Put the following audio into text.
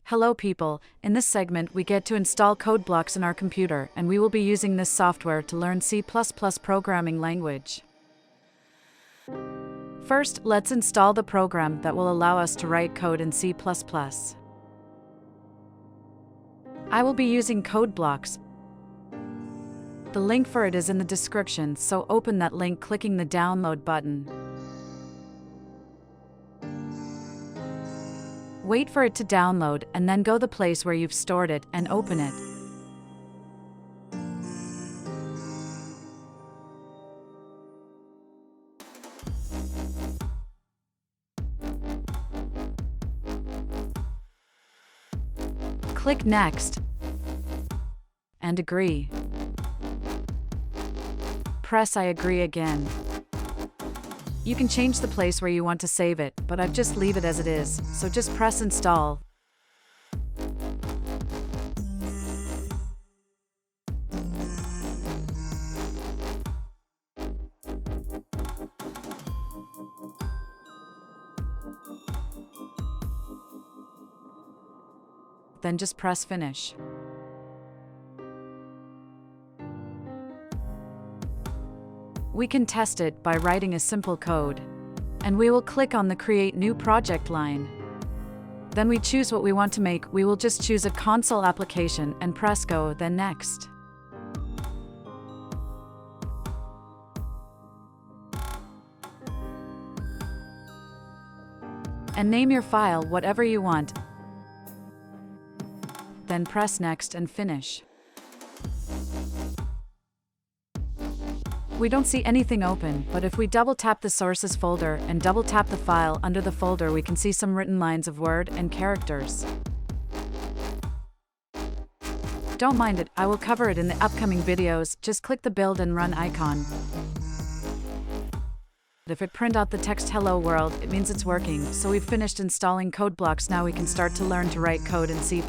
Hello people, in this segment we get to install code blocks in our computer and we will be using this software to learn C++ programming language. First, let's install the program that will allow us to write code in C++. I will be using code blocks. The link for it is in the description, so open that link clicking the download button. Wait for it to download and then go the place where you've stored it and open it. Click Next and agree. Press I agree again. You can change the place where you want to save it, but I've just leave it as it is, so just press install. Then just press finish. We can test it by writing a simple code. And we will click on the Create New Project line. Then we choose what we want to make. We will just choose a console application and press Go, then Next. And name your file whatever you want. Then press Next and finish. We don't see anything open, but if we double tap the sources folder and double tap the file under the folder, we can see some written lines of word and characters. Don't mind it, I will cover it in the upcoming videos. Just click the build and run icon. If it print out the text hello world, it means it's working. So we've finished installing code blocks. Now we can start to learn to write code in C++.